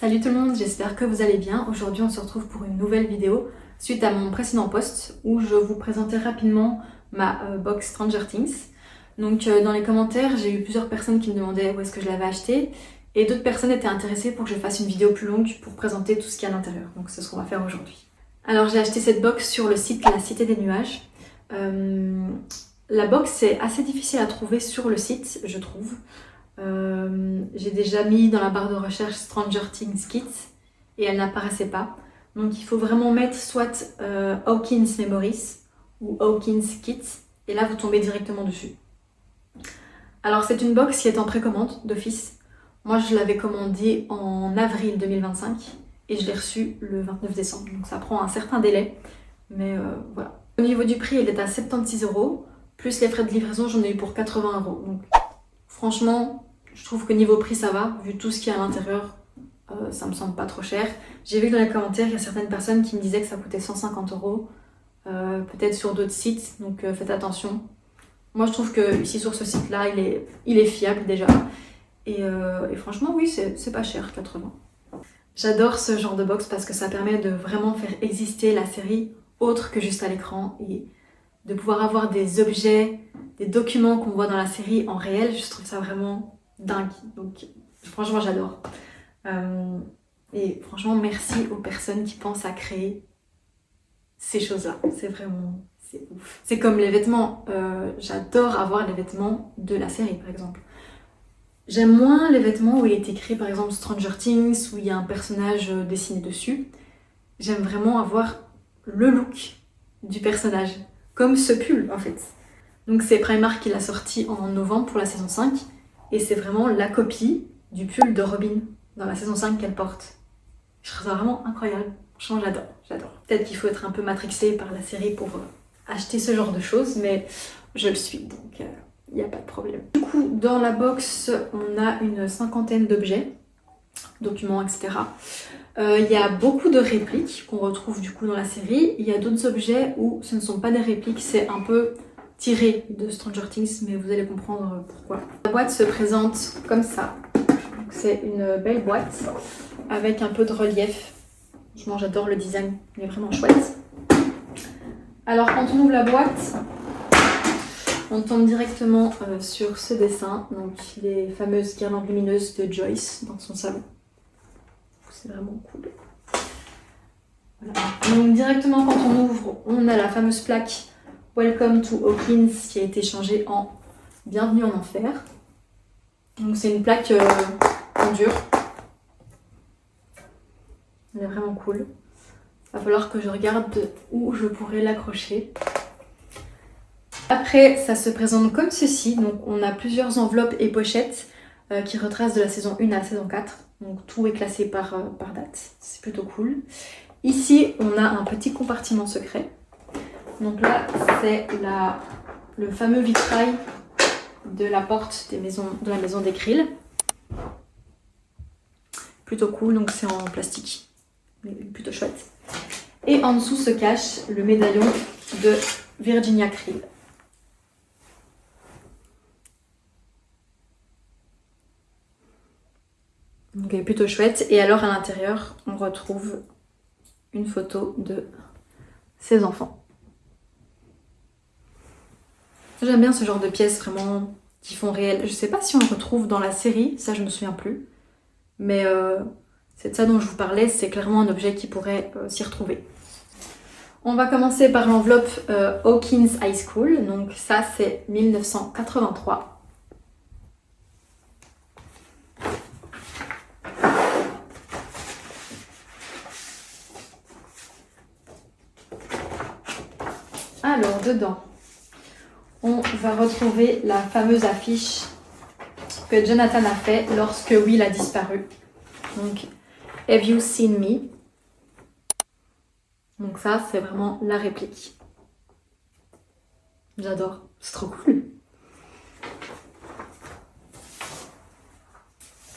Salut tout le monde, j'espère que vous allez bien. Aujourd'hui on se retrouve pour une nouvelle vidéo suite à mon précédent post où je vous présentais rapidement ma box Stranger Things. Donc dans les commentaires j'ai eu plusieurs personnes qui me demandaient où est-ce que je l'avais acheté et d'autres personnes étaient intéressées pour que je fasse une vidéo plus longue pour présenter tout ce qu'il y a à l'intérieur. Donc c'est ce qu'on va faire aujourd'hui. Alors j'ai acheté cette box sur le site La Cité des Nuages. La box est assez difficile à trouver sur le site, je trouve. J'ai déjà mis dans la barre de recherche Stranger Things Kits et elle n'apparaissait pas. Donc il faut vraiment mettre soit Hawkins Memories ou Hawkins Kits et là vous tombez directement dessus. Alors c'est une box qui est en précommande d'office. Moi je l'avais commandée en avril 2025 et je l'ai reçue le 29 décembre. Donc ça prend un certain délai, mais voilà. Au niveau du prix, elle est à 76 €, plus les frais de livraison, j'en ai eu pour 80 €. Donc franchement, je trouve que niveau prix ça va, vu tout ce qu'il y a à l'intérieur, ça me semble pas trop cher. J'ai vu que dans les commentaires, il y a certaines personnes qui me disaient que ça coûtait 150 €, peut-être sur d'autres sites, donc faites attention. Moi je trouve que ici sur ce site-là, il est fiable déjà. Et franchement, oui, c'est pas cher, 80. J'adore ce genre de box parce que ça permet de vraiment faire exister la série autre que juste à l'écran et de pouvoir avoir des objets, des documents qu'on voit dans la série en réel. Je trouve ça vraiment dingue. Donc franchement, j'adore. Et franchement, merci aux personnes qui pensent à créer ces choses-là. C'est ouf. C'est comme les vêtements. J'adore avoir les vêtements de la série, par exemple. J'aime moins les vêtements où il est écrit par exemple Stranger Things, où il y a un personnage dessiné dessus. J'aime vraiment avoir le look du personnage, comme ce pull en fait. Donc c'est Primark qui l'a sorti en novembre pour la saison 5, et c'est vraiment la copie du pull de Robin dans la saison 5 qu'elle porte. Je trouve ça vraiment incroyable. Franchement, j'adore. Peut-être qu'il faut être un peu matrixé par la série pour acheter ce genre de choses, mais je le suis, donc il n'y a pas de problème. Du coup, dans la box, on a une cinquantaine d'objets, documents, etc. Il y a beaucoup de répliques qu'on retrouve du coup dans la série. Il y a d'autres objets où ce ne sont pas des répliques, c'est un peu tiré de Stranger Things, mais vous allez comprendre pourquoi. La boîte se présente comme ça. C'est une belle boîte avec un peu de relief. Franchement, j'adore le design, il est vraiment chouette. Alors quand on ouvre la boîte, on tombe directement sur ce dessin, donc les fameuses guirlandes lumineuses de Joyce dans son salon. C'est vraiment cool. Voilà. Donc directement quand on ouvre, on a la fameuse plaque Welcome to Hawkins qui a été changée en Bienvenue en Enfer. Donc c'est une plaque en dur. Elle est vraiment cool. Il va falloir que je regarde où je pourrais l'accrocher. Après, ça se présente comme ceci. Donc on a plusieurs enveloppes et pochettes qui retracent de la saison 1 à la saison 4. Donc tout est classé par date. C'est plutôt cool. Ici, on a un petit compartiment secret. Donc là, c'est le fameux vitrail de la porte de la maison des Krill. Plutôt cool, donc c'est en plastique. Plutôt chouette. Et en dessous se cache le médaillon de Virginia Krill. Donc elle est plutôt chouette. Et alors à l'intérieur, on retrouve une photo de ses enfants. J'aime bien ce genre de pièces vraiment qui font réel. Je sais pas si on le retrouve dans la série, ça je me souviens plus. Mais c'est de ça dont je vous parlais, c'est clairement un objet qui pourrait s'y retrouver. On va commencer par l'enveloppe Hawkins High School. Donc ça c'est 1983. Alors dedans, on va retrouver la fameuse affiche que Jonathan a fait lorsque Will a disparu. Donc, Have you seen me? Donc ça, c'est vraiment la réplique. J'adore, c'est trop cool.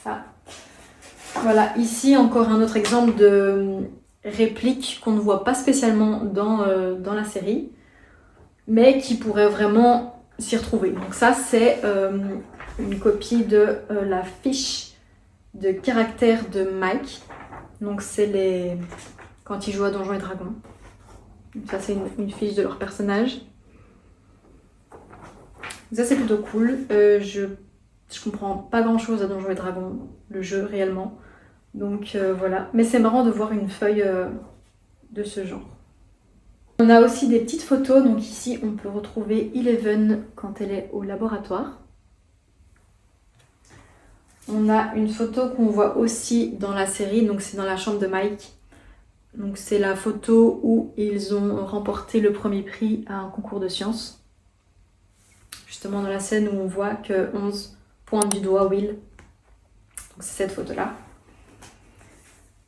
Ça. Voilà, ici encore un autre exemple de réplique qu'on ne voit pas spécialement dans la série, mais qui pourrait vraiment s'y retrouver. Donc ça, c'est une copie de la fiche de caractères de Mike. Donc c'est les... quand ils jouent à Donjons et Dragons. Donc ça c'est une fiche de leur personnage. Ça c'est plutôt cool. Je comprends pas grand chose à Donjons et Dragons, le jeu réellement. Donc voilà. Mais c'est marrant de voir une feuille de ce genre. On a aussi des petites photos. Donc ici on peut retrouver Eleven quand elle est au laboratoire. On a une photo qu'on voit aussi dans la série, donc c'est dans la chambre de Mike. Donc c'est la photo où ils ont remporté le premier prix à un concours de sciences. Justement dans la scène où on voit que 11 pointe du doigt Will. Donc c'est cette photo-là.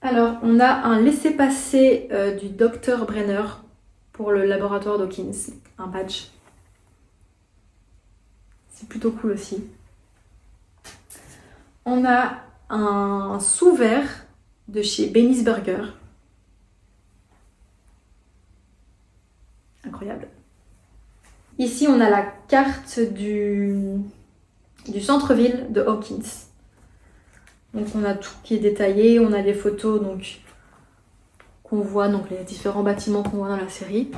Alors on a un laissez-passer du docteur Brenner pour le laboratoire Dawkins, un badge. C'est plutôt cool aussi. On a un sous-verre de chez Benny's Burger. Incroyable. Ici, on a la carte du centre-ville de Hawkins. Donc on a tout qui est détaillé, on a les photos donc qu'on voit, donc les différents bâtiments qu'on voit dans la série.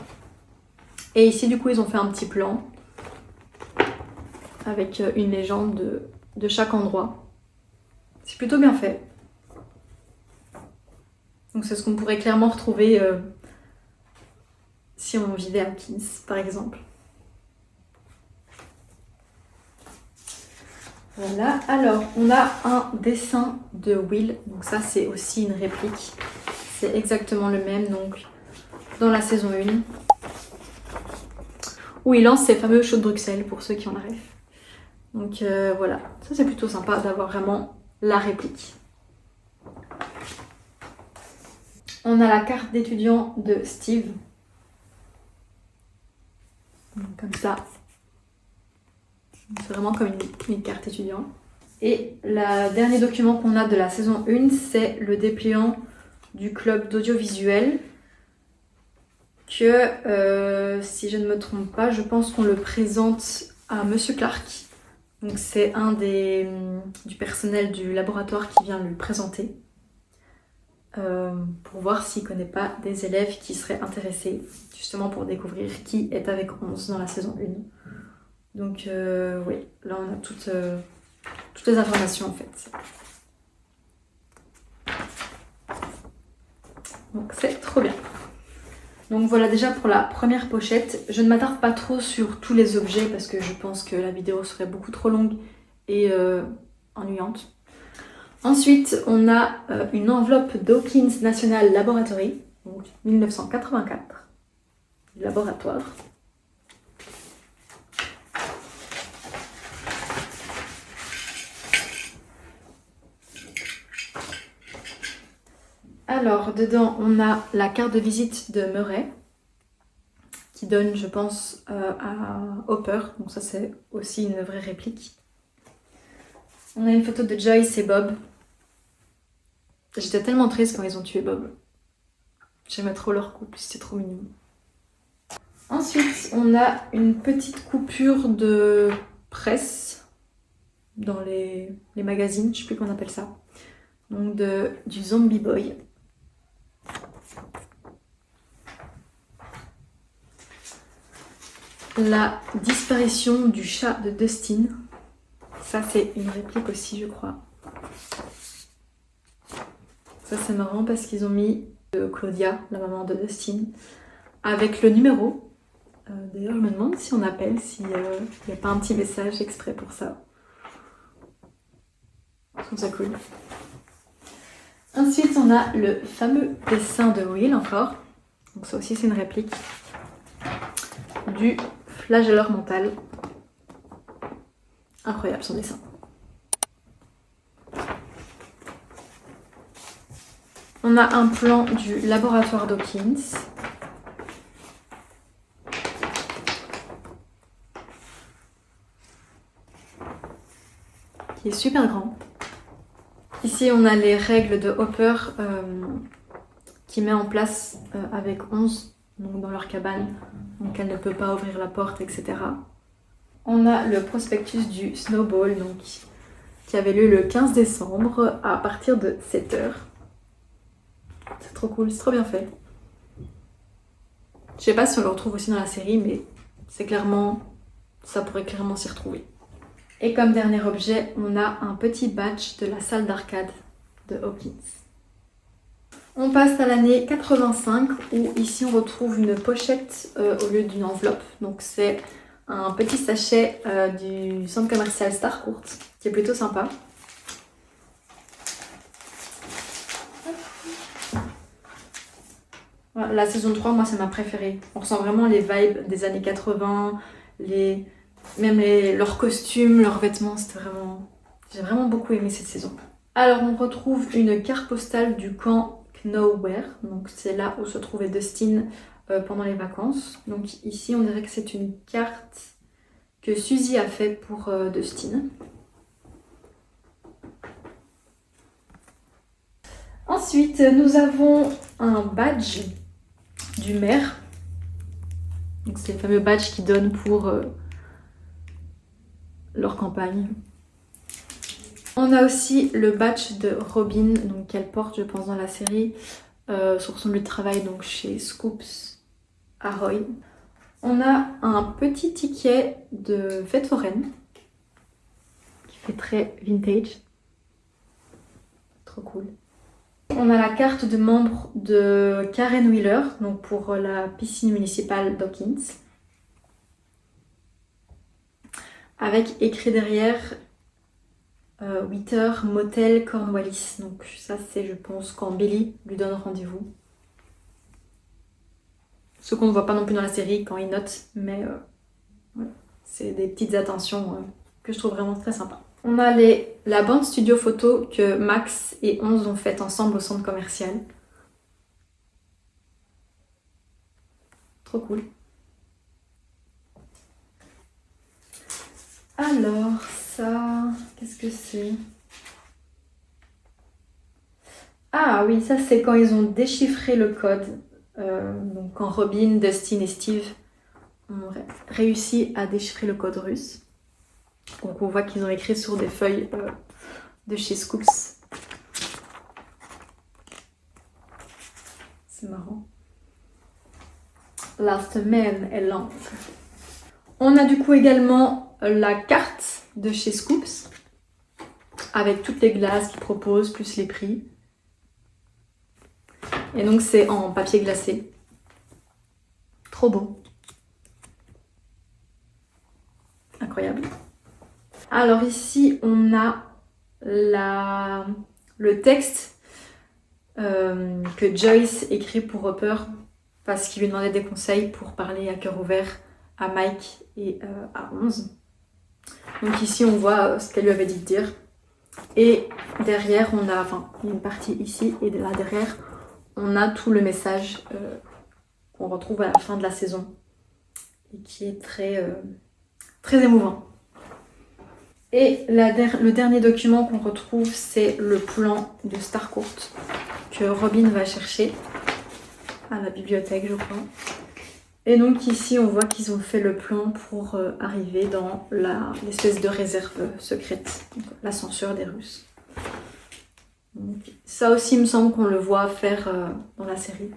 Et ici, du coup, ils ont fait un petit plan avec une légende de chaque endroit. C'est plutôt bien fait. Donc c'est ce qu'on pourrait clairement retrouver si on vivait à Hawkins, par exemple. Voilà, alors on a un dessin de Will, donc ça c'est aussi une réplique. C'est exactement le même, donc dans la saison 1, où il lance ses fameux shows de Bruxelles, pour ceux qui ont la ref. Donc voilà, ça c'est plutôt sympa d'avoir vraiment la réplique. On a la carte d'étudiant de Steve. Donc, comme ça. C'est vraiment comme une carte étudiant. Et le dernier document qu'on a de la saison 1, c'est le dépliant du club d'audiovisuel. Que, si je ne me trompe pas, je pense qu'on le présente à Monsieur Clark. Donc c'est un du personnel du laboratoire qui vient le présenter. Pour voir s'il ne connaît pas des élèves qui seraient intéressés, justement pour découvrir qui est avec 11 dans la saison 1. Donc oui, là on a toutes les informations en fait. Donc c'est trop bien. Donc voilà déjà pour la première pochette. Je ne m'attarde pas trop sur tous les objets parce que je pense que la vidéo serait beaucoup trop longue et ennuyante. Ensuite, on a une enveloppe Dawkins National Laboratory, donc 1984, du laboratoire. Alors, dedans, on a la carte de visite de Murray, qui donne, je pense, à Hopper. Donc ça, c'est aussi une vraie réplique. On a une photo de Joyce et Bob. J'étais tellement triste quand ils ont tué Bob. J'aimais trop leur couple, c'était trop mignon. Ensuite, on a une petite coupure de presse dans les magazines, je sais plus comment on appelle ça. Donc du Zombie Boy. La disparition du chat de Dustin. Ça, c'est une réplique aussi, je crois. Ça, c'est marrant parce qu'ils ont mis Claudia, la maman de Dustin, avec le numéro. D'ailleurs, je me demande si on appelle, s'il n'y a pas un petit message exprès pour ça. Je trouve ça cool. Ensuite, on a le fameux dessin de Will encore. Donc ça aussi, c'est une réplique du flagelleur mental. Incroyable son dessin. On a un plan du laboratoire Dawkins. Qui est super grand. Ici, on a les règles de Hopper qui met en place avec 11, donc dans leur cabane. Donc elle ne peut pas ouvrir la porte, etc. On a le prospectus du Snowball, donc qui qui avait lieu le 15 décembre à partir de 7h. C'est trop cool, c'est trop bien fait. Je sais pas si on le retrouve aussi dans la série, mais c'est clairement, ça pourrait clairement s'y retrouver. Et comme dernier objet, on a un petit badge de la salle d'arcade de Hawkins. On passe à l'année 85 où ici on retrouve une pochette au lieu d'une enveloppe. Donc c'est un petit sachet du centre commercial Starcourt qui est plutôt sympa. Voilà, la saison 3, moi c'est ma préférée. On ressent vraiment les vibes des années 80, leurs costumes, leurs vêtements, c'était vraiment... J'ai vraiment beaucoup aimé cette saison. Alors on retrouve une carte postale du camp Knowhere, donc c'est là où se trouvait Dustin pendant les vacances. Donc ici on dirait que c'est une carte que Suzy a fait pour Dustin. Ensuite nous avons un badge du maire. Donc c'est le fameux badge qu'ils donnent pour leur campagne. On a aussi le badge de Robin, donc qu'elle porte, je pense, dans la série, sur son lieu de travail, donc chez Scoops à Roy. On a un petit ticket de fête foraine, qui fait très vintage. Trop cool. On a la carte de membre de Karen Wheeler, donc pour la piscine municipale d'Hawkins. Avec écrit derrière 8h Motel Cornwallis. Donc ça c'est je pense quand Billy lui donne rendez-vous. Ce qu'on ne voit pas non plus dans la série quand il note, mais voilà. C'est des petites attentions que je trouve vraiment très sympa. On a la bande studio photo que Max et 11 ont faite ensemble au centre commercial. Trop cool. Alors ça, qu'est-ce que c'est? Ah oui, ça c'est quand ils ont déchiffré le code. Donc quand Robin, Dustin et Steve ont réussi à déchiffrer le code russe. Donc on voit qu'ils ont écrit sur des feuilles de chez Scoops. C'est marrant. Last man est long. On a du coup également la carte de chez Scoops avec toutes les glaces qu'ils proposent, plus les prix. Et donc c'est en papier glacé. Trop beau. Incroyable. Alors ici on a le texte que Joyce écrit pour Hopper parce qu'il lui demandait des conseils pour parler à cœur ouvert à Mike et à 11. Donc ici on voit ce qu'elle lui avait dit de dire. Et derrière on a, enfin il y a une partie ici et là derrière on a tout le message qu'on retrouve à la fin de la saison et qui est très émouvant. Et le dernier document qu'on retrouve, c'est le plan de Starcourt que Robin va chercher à la bibliothèque, je crois. Et donc ici, on voit qu'ils ont fait le plan pour arriver dans l'espèce de réserve secrète, l'ascenseur des Russes. Donc, ça aussi, il me semble qu'on le voit faire dans la série.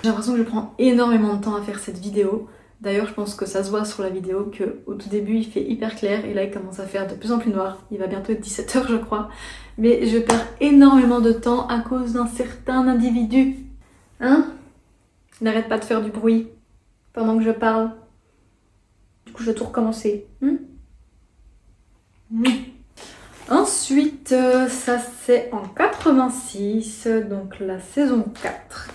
J'ai l'impression que je prends énormément de temps à faire cette vidéo. D'ailleurs, je pense que ça se voit sur la vidéo qu'au tout début, il fait hyper clair et là, il commence à faire de plus en plus noir. Il va bientôt être 17h, je crois. Mais je perds énormément de temps à cause d'un certain individu. Hein? N'arrête pas de faire du bruit pendant que je parle. Du coup, je vais tout recommencer. Ensuite, ça c'est en 86, donc la saison 4.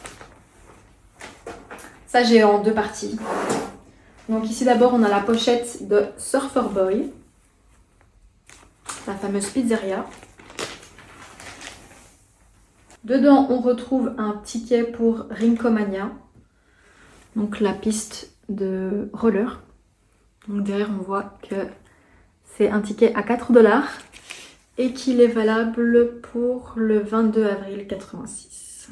Ça, j'ai en deux parties. Donc ici d'abord, on a la pochette de Surfer Boy, la fameuse pizzeria. Dedans, on retrouve un ticket pour Rinkomania, donc la piste de roller. Donc derrière, on voit que c'est un ticket à 4 $ et qu'il est valable pour le 22 avril 86.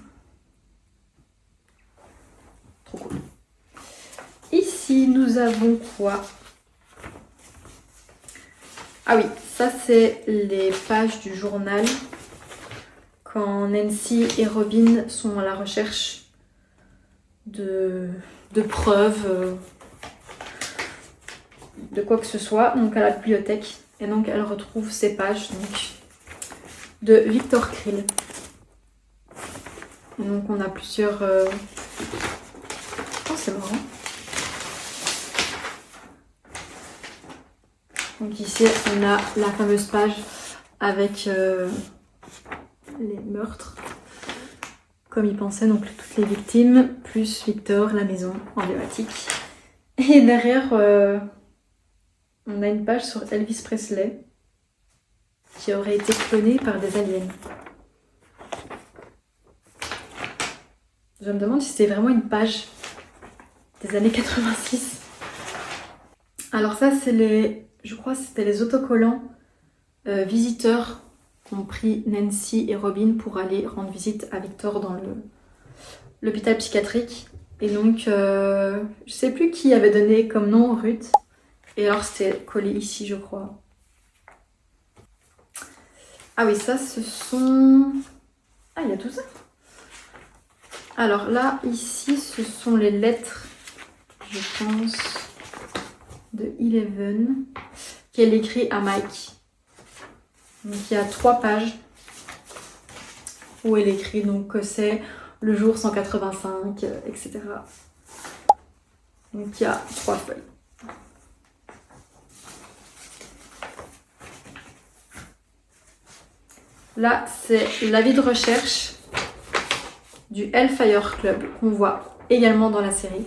Trop cool. Ici, nous avons quoi? Ah oui, ça c'est les pages du journal quand Nancy et Robin sont à la recherche de preuves, de quoi que ce soit, donc à la bibliothèque. Et donc elle retrouve ces pages donc, de Victor Krill. Et donc on a plusieurs... Oh c'est marrant. Donc ici on a la fameuse page avec les meurtres. Comme il pensait, donc toutes les victimes, plus Victor, la maison emblématique. Et derrière, on a une page sur Elvis Presley qui aurait été cloné par des aliens. Je me demande si c'était vraiment une page des années 86. Alors ça, c'est les... Je crois que c'était les autocollants visiteurs qu'ont pris Nancy et Robin pour aller rendre visite à Victor dans l'hôpital psychiatrique. Et donc, je sais plus qui avait donné comme nom Ruth. Et alors, c'était collé ici, je crois. Ah oui, ça, ce sont... Ah, il y a tout ça. Alors là, ici, ce sont les lettres, je pense, de Eleven, qu'elle écrit à Mike. Donc, il y a 3 pages où elle écrit donc que c'est le jour 185, etc. Donc, il y a 3 feuilles. Là, c'est l'avis de recherche du Hellfire Club qu'on voit également dans la série.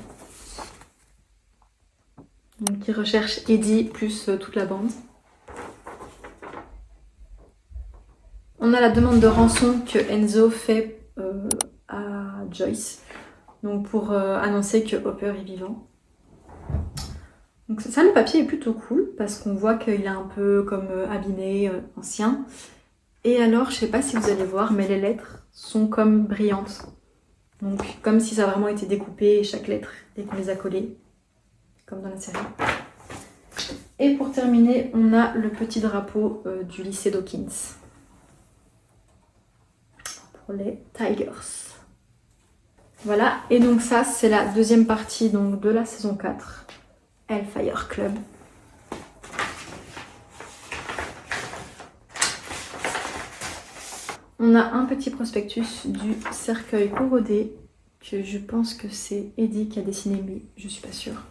Donc, qui recherche Eddie plus toute la bande. On a la demande de rançon que Enzo fait à Joyce, donc pour annoncer que Hopper est vivant. Donc ça, le papier est plutôt cool parce qu'on voit qu'il est un peu comme abîmé, ancien. Et alors, je sais pas si vous allez voir, mais les lettres sont comme brillantes. Donc comme si ça a vraiment été découpé chaque lettre et qu'on les a collées, comme dans la série. Et pour terminer, on a le petit drapeau du lycée Dawkins. Pour les Tigers. Voilà, et donc ça, c'est la deuxième partie donc, de la saison 4, Hellfire Club. On a un petit prospectus du cercueil corrodé, que je pense que c'est Eddie qui a dessiné, mais je suis pas sûre.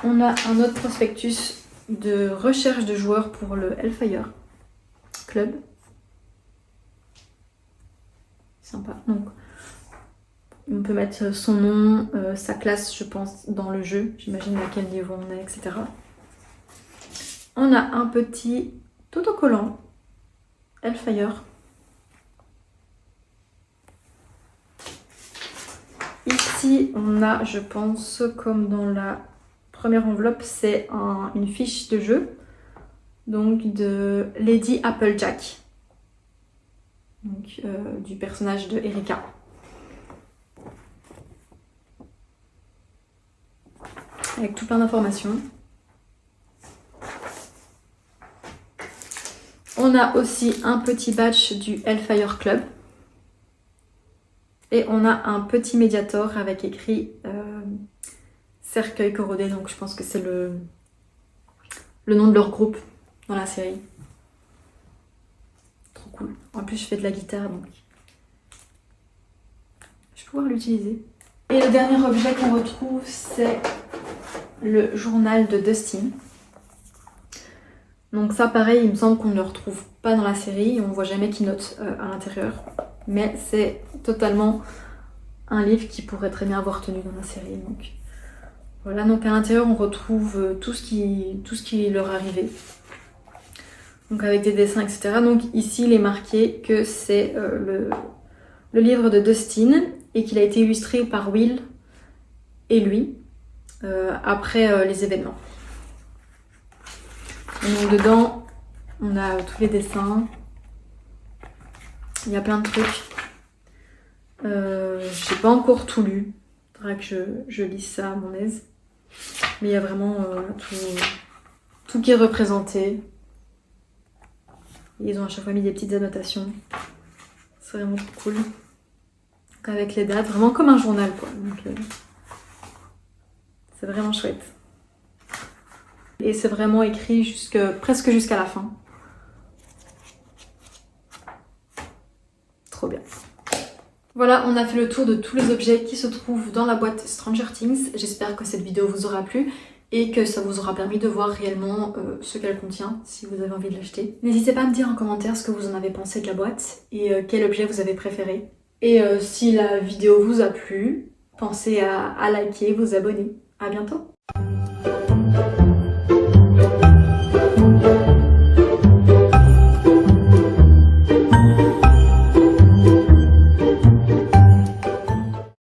On a un autre prospectus de recherche de joueurs pour le Hellfire Club. Sympa. Donc, on peut mettre son nom, sa classe, je pense, dans le jeu. J'imagine à quel niveau on est, etc. On a un petit autocollant Hellfire. Ici, on a, je pense, comme dans la première enveloppe, c'est une fiche de jeu. Donc de Lady Applejack. Donc, du personnage de Erika. Avec tout plein d'informations. On a aussi un petit badge du Hellfire Club. Et on a un petit médiator avec écrit cercueil corrodé. Donc je pense que c'est le nom de leur groupe dans la série. Trop cool. En plus je fais de la guitare donc je vais pouvoir l'utiliser. Et le dernier objet qu'on retrouve, c'est le journal de Dustin. Donc ça pareil, il me semble qu'on ne le retrouve pas dans la série, on ne voit jamais qu'il note à l'intérieur. Mais c'est totalement un livre qui pourrait très bien avoir tenu dans la série. Donc voilà, donc à l'intérieur on retrouve tout ce qui leur arrivait. Donc avec des dessins, etc. Donc ici il est marqué que c'est le livre de Dustin et qu'il a été illustré par Will et lui après les événements. Et donc dedans, on a tous les dessins. Il y a plein de trucs. J'ai pas encore tout lu. Il faudra que je lise ça à mon aise. Mais il y a vraiment tout qui est représenté. Ils ont à chaque fois mis des petites annotations. C'est vraiment trop cool. Donc avec les dates, vraiment comme un journal quoi. Donc, c'est vraiment chouette. Et c'est vraiment écrit presque jusqu'à la fin. Trop bien. Voilà, on a fait le tour de tous les objets qui se trouvent dans la boîte Stranger Things. J'espère que cette vidéo vous aura plu et que ça vous aura permis de voir réellement ce qu'elle contient si vous avez envie de l'acheter. N'hésitez pas à me dire en commentaire ce que vous en avez pensé de la boîte et quel objet vous avez préféré. Et si la vidéo vous a plu, pensez à liker, vous abonner. À bientôt!